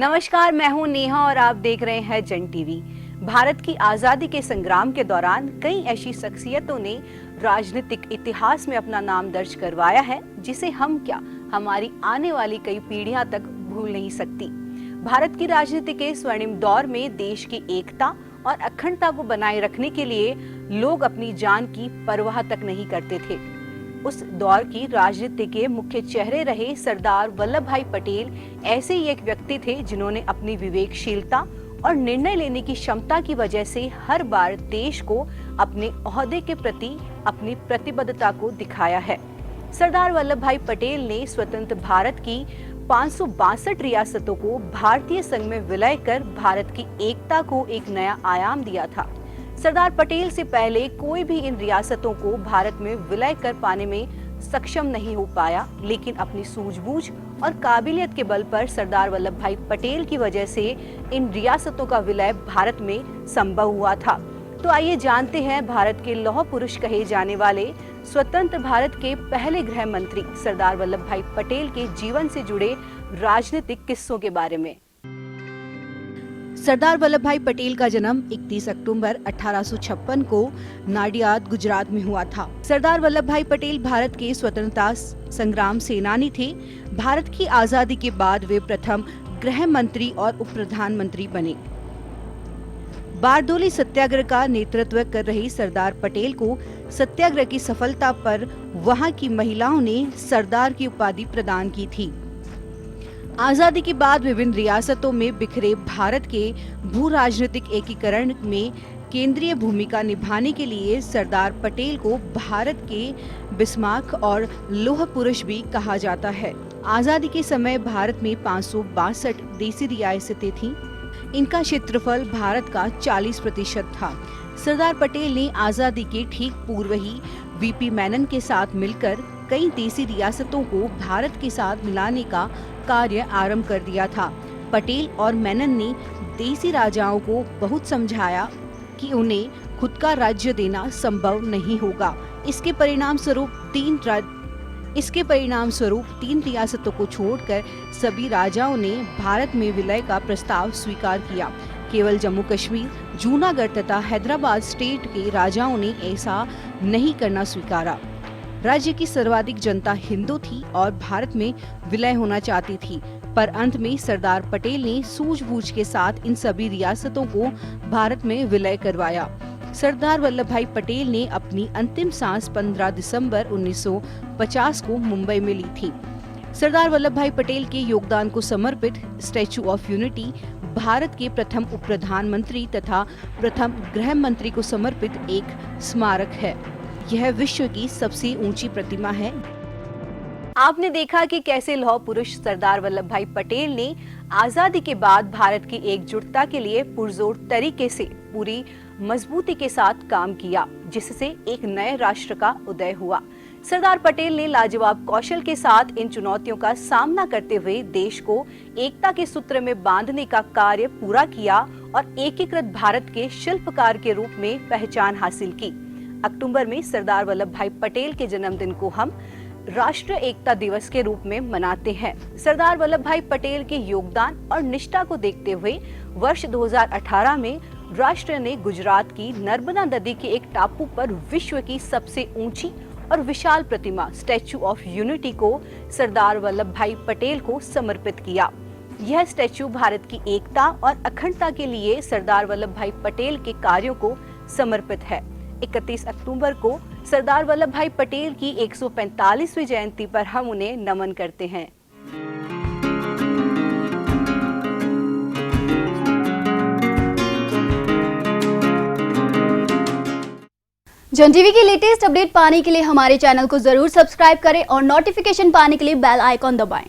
नमस्कार, मैं हूं नेहा और आप देख रहे हैं जन टीवी। भारत की आजादी के संग्राम के दौरान कई ऐसी शख्सियतों ने राजनीतिक इतिहास में अपना नाम दर्ज करवाया है जिसे हम क्या, हमारी आने वाली कई पीढ़ियां तक भूल नहीं सकती। भारत की राजनीति के स्वर्णिम दौर में देश की एकता और अखंडता को बनाए रखने के लिए लोग अपनी जान की परवाह तक नहीं करते थे। उस दौर की राजनीति के मुख्य चेहरे रहे सरदार वल्लभ भाई पटेल ऐसे ही एक व्यक्ति थे जिन्होंने अपनी विवेकशीलता और निर्णय लेने की क्षमता की वजह से हर बार देश को अपने ओहदे के प्रति अपनी प्रतिबद्धता को दिखाया है। सरदार वल्लभ भाई पटेल ने स्वतंत्र भारत की 562 रियासतों को भारतीय संघ में विलय कर भारत की एकता को एक नया आयाम दिया था। सरदार पटेल से पहले कोई भी इन रियासतों को भारत में विलय कर पाने में सक्षम नहीं हो पाया, लेकिन अपनी सूझबूझ और काबिलियत के बल पर सरदार वल्लभ भाई पटेल की वजह से इन रियासतों का विलय भारत में संभव हुआ था। तो आइए जानते हैं भारत के लौह पुरुष कहे जाने वाले स्वतंत्र भारत के पहले गृह मंत्री सरदार वल्लभ भाई पटेल के जीवन से जुड़े राजनीतिक किस्सों के बारे में। सरदार वल्लभ भाई पटेल का जन्म 31 अक्टूबर 1856 को नाडियाद, गुजरात में हुआ था। सरदार वल्लभ भाई पटेल भारत के स्वतंत्रता संग्राम सेनानी थे। भारत की आजादी के बाद वे प्रथम गृह मंत्री और उप प्रधानमंत्री बने। बारडोली सत्याग्रह का नेतृत्व कर रही सरदार पटेल को सत्याग्रह की सफलता पर वहां की महिलाओं ने सरदार की उपाधि प्रदान की थी। आजादी के बाद विभिन्न रियासतों में बिखरे भारत के भू राजनीतिक एकीकरण में केंद्रीय भूमिका निभाने के लिए सरदार पटेल को भारत के बिस्मार्क और लौह पुरुष भी कहा जाता है। आजादी के समय भारत में 562 देसी रियासतें थीं। इनका क्षेत्रफल भारत का 40% था। सरदार पटेल ने आजादी के ठीक पूर्व ही वीपी मेनन के साथ मिलकर कई देसी रियासतों को भारत के साथ मिलाने का कार्य आरंभ कर दिया था। पटेल और मेनन ने देसी राजाओं को बहुत समझाया कि उन्हें खुद का राज्य देना संभव नहीं होगा। इसके परिणाम स्वरूप तीन रियासतों को छोड़कर सभी राजाओं ने भारत में विलय का प्रस्ताव स्वीकार किया। केवल जम्मू कश्मीर, जूनागढ़ तथा हैदराबाद स्टेट के राजाओं ने ऐसा नहीं करना स्वीकारा। राज्य की सर्वाधिक जनता हिंदू थी और भारत में विलय होना चाहती थी, पर अंत में सरदार पटेल ने सूझबूझ के साथ इन सभी रियासतों को भारत में विलय करवाया। सरदार वल्लभ भाई पटेल ने अपनी अंतिम सांस 15 दिसंबर 1950 को मुंबई में ली थी। सरदार वल्लभ भाई पटेल के योगदान को समर्पित स्टैच्यू ऑफ यूनिटी भारत के प्रथम उप प्रधानमंत्री तथा प्रथम गृह मंत्री को समर्पित एक स्मारक है। यह विश्व की सबसे ऊंची प्रतिमा है। आपने देखा कि कैसे लौह पुरुष सरदार वल्लभ भाई पटेल ने आजादी के बाद भारत की एकजुटता के लिए पुरजोर तरीके से पूरी मजबूती के साथ काम किया, जिससे एक नए राष्ट्र का उदय हुआ। सरदार पटेल ने लाजवाब कौशल के साथ इन चुनौतियों का सामना करते हुए देश को एकता के सूत्र में बांधने का कार्य पूरा किया और एकीकृत भारत के शिल्पकार के रूप में पहचान हासिल की। अक्टूबर में सरदार वल्लभ भाई पटेल के जन्मदिन को हम राष्ट्रीय एकता दिवस के रूप में मनाते हैं। सरदार वल्लभ भाई पटेल के योगदान और निष्ठा को देखते हुए वर्ष 2018 में राष्ट्र ने गुजरात की नर्मदा नदी के एक टापू पर विश्व की सबसे ऊंची और विशाल प्रतिमा स्टैच्यू ऑफ यूनिटी को सरदार वल्लभ भाई पटेल को समर्पित किया। यह स्टैच्यू भारत की एकता और अखंडता के लिए सरदार वल्लभ भाई पटेल के कार्यों को समर्पित है। 31 अक्टूबर को सरदार वल्लभ भाई पटेल की 145वीं जयंती पर हम उन्हें नमन करते हैं। जन टीवी की लेटेस्ट अपडेट पाने के लिए हमारे चैनल को जरूर सब्सक्राइब करें और नोटिफिकेशन पाने के लिए बेल आइकॉन दबाएं।